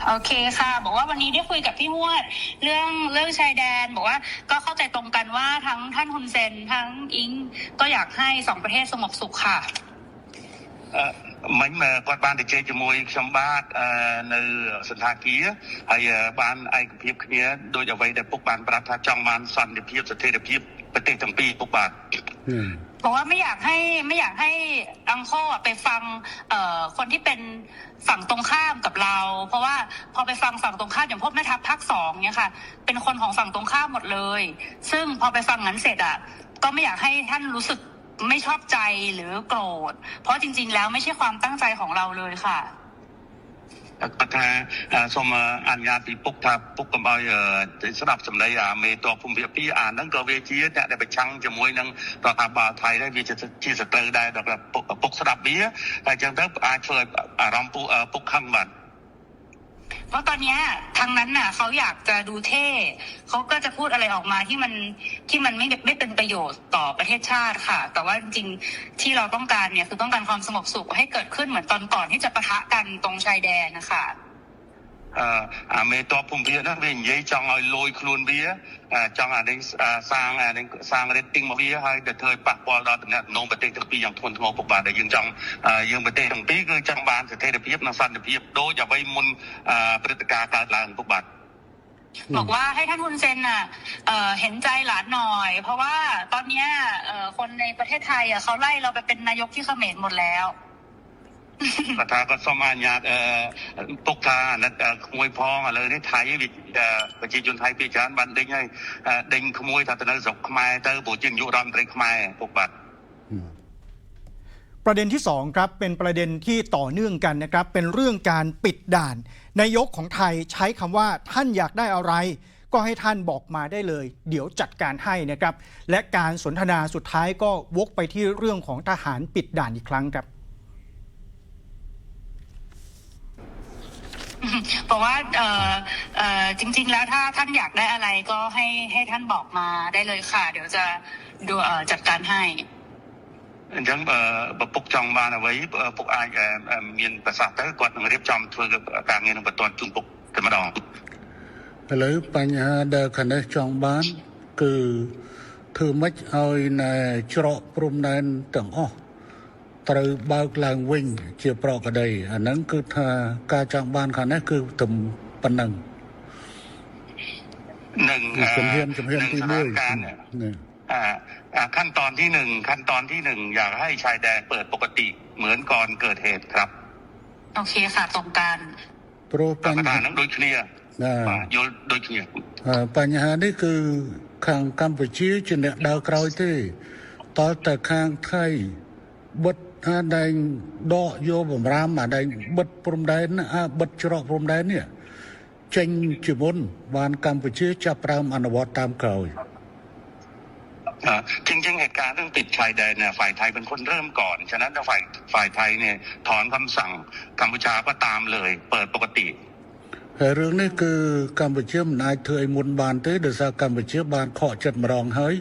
โอเคค่ะบอกว่าวันนี้ได้คุยกับพี่ฮวดเรื่องชายแดนบอกว่าก็เข้าใจตรงกันว่าทั้งท่านฮุนเซนทั้งอิงก็อยากให้สองประเทศสงบสุขค่ะមិញគាត់បានទៅជែកជាមួយខ្ញុំបាទនៅសន្តាគារហើយបានឯកភាពគ្នាដោយអ្វីដែលពុកបានប្រាប់ថាចង់បានសន្តិភាពស្ថិរភាពប្រទេសទាំងពីរពុកបាទบอกว่าไม่อยากให้อังโคไปฟังคนที่เป็นฝั่งตรงข้ามกับเราเพราะว่าพอไปฟังฝั่งตรงข้ามอย่างพวกแม่ทัพภาค2เนี่ยค่ะเป็นคนของฝั่งตรงข้ามหมดเลยซึ่งพอไปฟังนั้นเสร็จก็ไม่อยากให้ท่านรู้สึกไม่ชอบใจหรือโกรธเพราะจริงๆแล้วไม่ใช่ความตั้งใจของเราเลยค่ะគាត់ថាសូមអនុញ្ញាតពីពុកថាពុកកុំឲ្យស្ដាប់សម្ដីមេតបភូមិភាគ2ហ្នឹងក៏វាជាអ្នកដែលប្រឆាំងជាមួយនឹងរដ្ឋាភិបាលថៃដែរវាជាសត្រូវដែរដល់ពុកស្ដាប់វាតែអញ្ចឹងទៅអាចធ្វើឲ្យអារម្មណ៍ពុកខឹងបាទเพราะตอนนี้ทางนั้นน่ะเขาอยากจะดูเท่เขาก็จะพูดอะไรออกมาที่มันไม่เป็นประโยชน์ต่อประเทศชาติค่ะแต่ว่าจริงๆที่เราต้องการเนี่ยคือต้องการความสงบสุขให้เกิดขึ้นเหมือนตอนก่อนที่จะปะทะกันตรงชายแดนนะคะមេតបភូមិភាគហ្នឹងវានិយាយចង់ឲ្យលយខ្លួនវាចង់នេះសាង rating មកវាហើយទៅធ្វើឲ្យប៉ះពាល់ដល់តំណែងប្រទេសទាំងពីរយ៉ាងធ្ងន់ធ្ងរពុកបាទដែលយើងចង់យើងប្រទេសទាំងពីរគឺចង់បានស្ថិរភាពនិងសន្តិភាពដូចអ្វីមុនព្រឹត្តិការណ៍កើតឡើងពុកបាទบอกว่าให้ท่านฮุนเซนเห็นใจหลานหน่อยเพราะว่าตอนนี้คนในประเทศไทยเขาไล่เราไปเป็นนายกที่เขมรหมดแล้วគាត់ថាគាត់សូមអនុញ្ញាតពុកថាអាណិតក្មួយផងឥឡូវនេះថៃប្រជាជនថៃភាគច្រើនបានដេញហើយដេញក្មួយថាទៅនៅស្រុកខ្មែរទៅព្រោះជានាយករដ្ឋមន្ត្រីខ្មែរពុកបាទประเด็นที่2ครับเป็นประเด็นที่ต่อเนื่องกันนะครับเป็นเรื่องการปิดด่านนายกของไทยใช้คำว่าท่านอยากได้อะไรก็ให้ท่านบอกมาได้เลยเดี๋ยวจัดการให้นะครับและการสนทนาสุดท้ายก็วกไปที่เรื่องของทหารปิดด่านอีกครั้งครับบอกว่าจริงๆแล้วถ้าท่านอยากได้อะไรก็ให้ท่านบอกมาได้เลยค่ะเดี๋ยวจะดูจัดการให้អញ្ចឹងបើពុកចង់បានអ្វីពុកអាចមានប្រសាសន៍ទៅគាត់នឹងរៀបចំធ្វើការងារនឹងបន្តជូនពុកតែម្ដងឥឡូវបញ្ហាដែលខាងនេះចង់បានគឺធ្វើម៉េចឲ្យនៅច្រកព្រំដែនទាំងអស់ត្រូវបើកឡើងវិញជាប្រក្រតីអាហ្នឹងគឺថាការចង់បានខាងនេះគឺតែប៉ុណ្ណឹងនឹងជំហានទី1ขั้นตอนที่1อยากให้ชายแดนเปิดปกติเหมือนก่อนเกิดเหตุครับโอเคค่ะตรงกันព្រោះបញ្ហាហ្នឹងដូចគ្នាយល់ដូចគ្នាបញ្ហានេះគឺខាងកម្ពុជាជាអ្នកដើរក្រោយទេតើតែខាងថៃបិទដែងដកយកបំរាមដែងបិទព្រំដែនបិទច្រកព្រំដែននេះចេញជាមុនបានកម្ពុជាចាប់ផ្ដើមអនុវត្តតាមក្រោយจริงๆเหตุการณ์เรื่องปิดชายแดนเนี่ยฝ่ายไทยเป็นคนเริ่มก่อนฉะนั้นถ้าฝ่ายไทยเนี่ยถอนคำสั่งกัมพูชาก็ตามเลยเปิดปกติហើយរឿងនេះគឺកម្ពុជាមិនអាចធ្វើឲ្យមុនបានទេដោយសារកម្ពុជាបានខកចិត្តម្ដងហើយ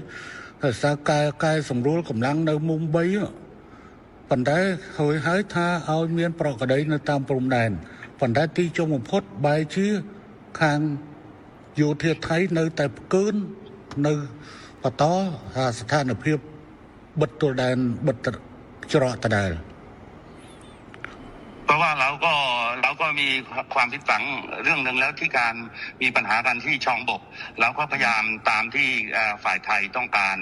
ដោយសារកែសម្រួលកម្លាំងនៅមុំ3ប៉ុន្តែហើយថាឲ្យមានប្រក្រតីនៅតាមព្រំដែនប៉ុន្តែទីចុងបំផុតបែរជាខាងយោធាថៃនៅតែផ្កើននៅបន្តស្ថានភាពបិទទល់ដែនបិទច្រកដដែលเพราะว่าเราก็มีความผิดหวังเรื่องนึงแล้วที่การมีปัญหากันที่ช่องบกเราก็พยายามตามที่ฝ่ายไทยต้องการ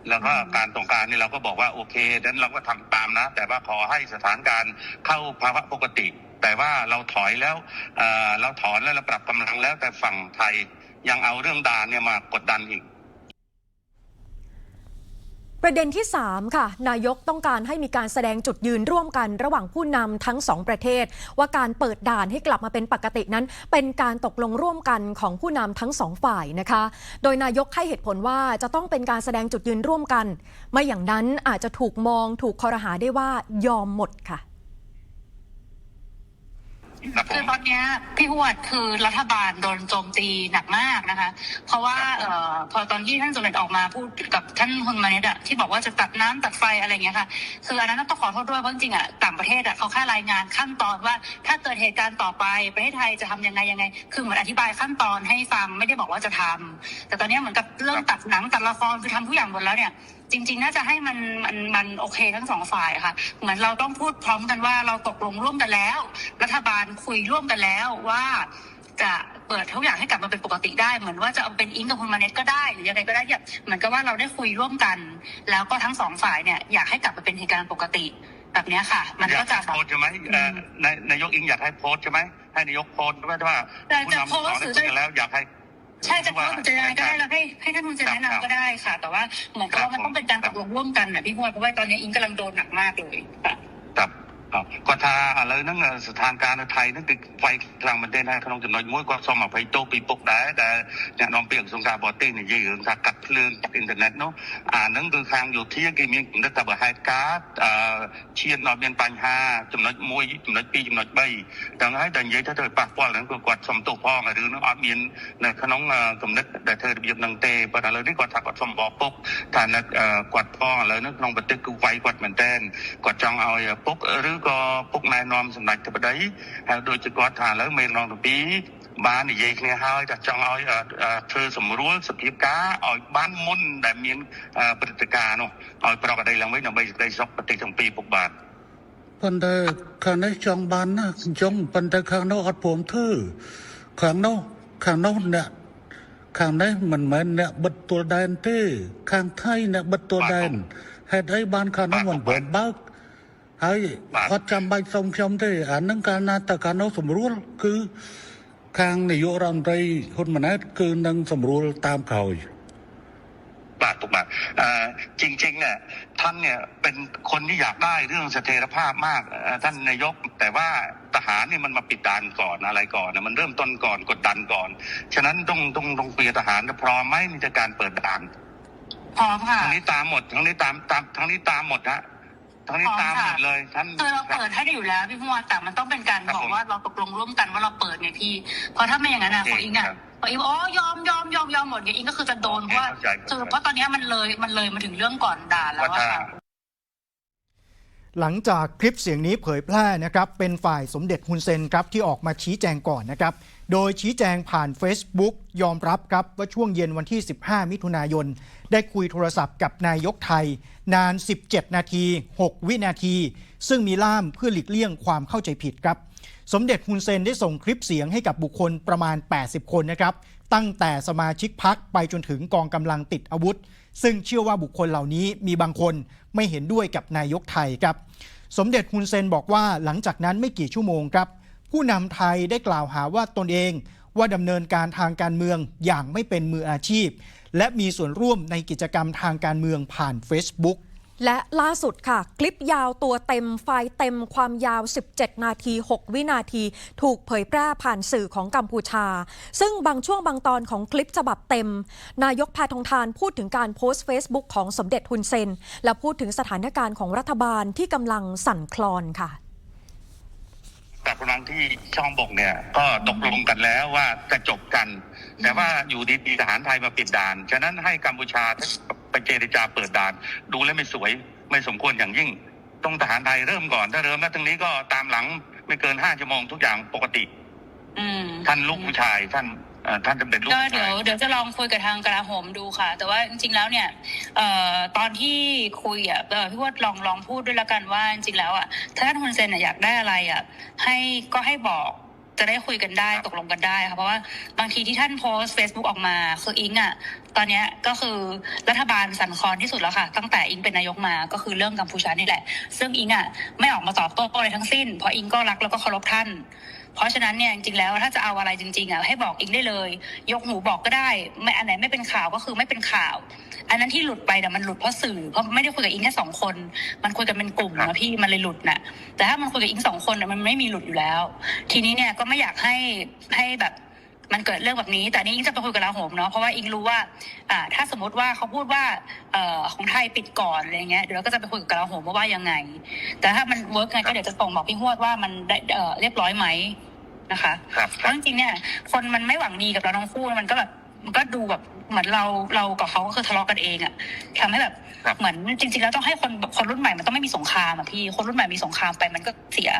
แล้วก็การต้องการนี่เราก็บอกว่าโอเคนั้นเราก็ทำตามนะแต่ว่าขอให้สถานการณ์เข้าภาวะปกติแต่ว่าเราถอยแล้วเราถอนแล้วเราปรับกำลังแล้วแต่ฝั่งไทยยังเอาเรื่องด่านเนี่ยมากดดันอีกประเด็นที่3ค่ะนายกต้องการให้มีการแสดงจุดยืนร่วมกันระหว่างผู้นำทั้ง2ประเทศว่าการเปิดด่านให้กลับมาเป็นปกตินั้นเป็นการตกลงร่วมกันของผู้นำทั้ง2ฝ่ายนะคะโดยนายกให้เหตุผลว่าจะต้องเป็นการแสดงจุดยืนร่วมกันไม่อย่างนั้นอาจจะถูกมองถูกครหาได้ว่ายอมหมดค่ะคือตอน เนี้ยพี่หวดคือรัฐบาลโดนโจมตีหนักมากนะคะ เพราะว่าพอตอนที่ท่านสมเด็จออกมาพูดกับท่านฮุนมาเนตอะที่บอกว่าจะตัดน้ำตัดไฟอะไรเงี้ยค่ะคืออันนั้นต้องขอโทษด้วยเพราะจริงๆอะต่างประเทศอะเขาแค่รายงานขั้นตอนว่าถ้าเกิดเหตุการณ์ต่อไปประเทศไทยจะทำยังไงคือเหมือนอธิบายขั้นตอนให้ฟังไม่ได้บอกว่าจะทำแต่ตอนนี้เหมือนกับเริ่มตัดหนังตัดละครคือทำทุกอย่างหมดแล้วเนี่ยจริงๆน่าจะให้มันโอเคทั้งสองฝ่ายค่ะเหมือนเราต้องพูดพร้อมกันว่าเราตกลงร่วมกันแล้วรัฐบาลคุยร่วมกันแล้วว่าจะเปิดทุกอย่างให้กลับมาเป็นปกติได้เหมือนว่าจะเอาเป็นอิงกับคุณมาเน็ตก็ได้หรือยังไงก็ได้เนี่ยเหมือนกับว่าเราได้คุยร่วมกัน แล้วก็ทั้งสองฝ่ายเนี่ยอยากให้กลับมาเป็นเหตุการณ์ปกติแบบนี้ค่ะมันก็จะโพสใช่ไหมนายกอิงอยากให้โพสใช่ไหมให้นายกโพสว่าผู้นำสองได้คุยกันแล้วอยากให้ใช่จะโพสจะยังไงก็ได้แล้วให้ท่านคุณจะแนะนำก็ได้ค่ะแต่ว่าเหมือนกับว่ามันต้องเป็นการตกลงร่วมกันนะพี่พวดเพราะว่าตอนนี้อิงกำลังโดนหนักมากเลยครับก็ถ้าอะไรนั่งสถานการณ์ไทยนั่นคือไฟกลางประเทศให้ขนมจำนวนมวยก็สมัครไปโตปีปกได้แต่เนี่ยน้องเปียกสงการบอตี้เนี่ยยืนกัดเพลิงจากอินเทอร์เน็ตเนาะนั่นคือทางอยู่ที่ยังมีนักตบหายการ์ดเชียร์นอเบียนปัญหาจำนวนมวยจำนวนปีจำนวนใบดังนั้นดังยัยถ้าเธอปากป้อนแล้วก็กดสมตัวพ่อหรือน้องอเบียนในขนมกำเนิดแต่เธอเบียบนังเตะปัญหาเลยที่กดถักกดสมบอปุ๊บฐานกดพ่อแล้วนึกน้องบัตรกูไฟกดเหมือนเต้นกดจองเอาปุ๊บหรือก็ปุ๊บนายนอมสำนักจะไปได้โดยจะกอดฐานแล้วเมลองตัวปีบ้านนี่ยัยเนี่ยให้จะจองเอาเธอสมรู้สกิปก้าเอาบ้านมุ่นแต่เมียนปฏิทิการเนาะเอาปรากฏได้หลังไว้หนังใบได้ซอกปฏิทินปีปกบาทปันแต่ข้างในจองบ้านนะจองปันแต่ข้างนอกอัดผมเธอข้างนอกเนี่ยข้างในมันเหมือนเนี่ยบัดตัวแดนเต้ข้างไทยเนี่ยบัดตัวแดนให้ได้บ้านข้างนอกมันเปิดบักให้เขาจำใบทรงชมที่นั่งการนาตการเอาสมรู้คือข้างนายกรัฐมนตรีคนมันนั้นคือนั่งสมรู้ตามเขาบาทถูกบาทจริงๆเนี่ยท่านเนี่ยเป็นคนที่อยากได้เรื่องเสถียรภาพมากท่านนายกแต่ว่าทหารนี่มันมาปิดด่านก่อนอะไรก่อนนะมันเริ่มต้นก่อนกดดันก่อนฉะนั้นต้องเปลี่ยนทหารพร้อมไหมในการเปิดด่านพร้อมค่ะทั้งนี้ตามหมดทั้งนี้ตามหมดฮะทั้งนี้ตามหมดเลยท่านคือเราเปิดให้ได้อยู่แล้วพี่พวดแต่มันต้องเป็นการบอกว่าเราตกลงร่วมกันว่าเราเปิดไงพี่เพราะถ้าไม่อย่างนั้นของอิงของอิงยอมหมดไงอิงก็คือจะโดนเพราะว่าคือเพราะตอนนี้มันเลยมาถึงเรื่องก่อนด่าแล้วว่าหลังจากคลิปเสียงนี้เผยแพร่นะครับเป็นฝ่ายสมเด็จฮุนเซนครับที่ออกมาชี้แจงก่อนนะครับโดยชี้แจงผ่าน Facebook ยอมรับครับว่าช่วงเย็นวันที่15มิถุนายนได้คุยโทรศัพท์กับนายกไทยนาน17นาที6วินาทีซึ่งมีล่ามเพื่อหลีกเลี่ยงความเข้าใจผิดครับสมเด็จฮุนเซนได้ส่งคลิปเสียงให้กับบุคคลประมาณ80คนนะครับตั้งแต่สมาชิกพรรคไปจนถึงกองกำลังติดอาวุธซึ่งเชื่อว่าบุคคลเหล่านี้มีบางคนไม่เห็นด้วยกับนายกไทยครับสมเด็จฮุนเซนบอกว่าหลังจากนั้นไม่กี่ชั่วโมงครับผู้นำไทยได้กล่าวหาว่าตนเองว่าดำเนินการทางการเมืองอย่างไม่เป็นมืออาชีพและมีส่วนร่วมในกิจกรรมทางการเมืองผ่าน Facebook และล่าสุดค่ะคลิปยาวตัวเต็มไฟล์เต็มความยาว17นาที6วินาทีถูกเผยแพร่ผ่านสื่อของกัมพูชาซึ่งบางช่วงบางตอนของคลิปฉบับเต็มนายกแพทองธารพูดถึงการโพสต์ Facebook ของสมเด็จฮุนเซนและพูดถึงสถานการณ์ของรัฐบาลที่กำลังสั่นคลอนค่ะแต่กำลังที่ช่องบกเนี่ยก็ตกลงกันแล้วว่าจะจบกันแต่ว่าอยู่ดีๆทหารไทยมาปิดด่านฉะนั้นให้กัมพูชาไปเจรจาเปิดด่านดูแล้วไม่สวยไม่สมควรอย่างยิ่งต้องทหารไทยเริ่มก่อนถ้าเริ่มแล้วตรงนี้ก็ตามหลังไม่เกิน5 ชั่วโมงทุกอย่างปกติท่านลูกผู้ชายท่านจะเป็นลูกเดี๋ยวจะลองคุยกับทางกลาโหมดูค่ะแต่ว่าจริงๆแล้วเนี่ยตอนที่คุยพี่ว่าลองพูดด้วยละกันว่าจริงๆแล้วถ้าท่านฮุนเซนอยากได้อะไรให้บอกจะได้คุยกันได้ตกลงกันได้ค่ะเพราะว่าบางทีที่ท่านโพสต์ Facebook ออกมาคืออิงตอนนี้ก็คือรัฐบาลสั่นคลอนที่สุดแล้วค่ะตั้งแต่อิงเป็นนายกมาก็คือเรื่องกัมพูชานี่แหละซึ่งอิงไม่ออกมาตอบโต้อะไรทั้งสิ้นเพราะอิงก็รักแล้วก็เคารพท่านเพราะฉะนั้นเนี่ยจริงๆแล้วถ้าจะเอาอะไรจริงๆให้บอกอิงได้เลยยกหูบอกก็ได้ไม่อันไหนไม่เป็นข่าวก็คือไม่เป็นข่าวอันนั้นที่หลุดไปมันหลุดเพราะสื่อเพราะไม่ได้คุยกับอิงแค่2คนมันคุยกันเป็นกลุ่มนะพี่มันเลยหลุดนะแต่ถ้ามันคุยกับอิง2คนมันไม่มีหลุดอยู่แล้วทีนี้เนี่ยก็ไม่อยากให้แบบมันเกิดเรื่องแบบนี้แต่นี่อิงจะไปคุยกับกลาโหมเนาะเพราะว่าอิงรู้ว่าถ้าสมมติว่าเขาพูดว่าของไทยปิดก่อนอะไรเงี้ยเดี๋ยวเราก็จะไปคุยกับกลาโหมว่ายังไงแต่ถ้ามันเวิร์กไงก็เดี๋ยวจะส่งบอกพี่ฮวดว่ามันได้เรียบร้อยไหม นะคะ ครับ เพราะจริงๆเนี่ยคนมันไม่หวังดีกับเราทั้งคู่มันก็แบบมันก็ดูแบบเหมือนเรากับเขาก็คือทะเลาะกันเองอะทำให้แบบเหมือนจริงๆแล้วต้องให้คนรุ่นใหม่มันต้องไม่มีสงครามอะพี่คนรุ่นใหม่มีสงครามไปมันก็เสีย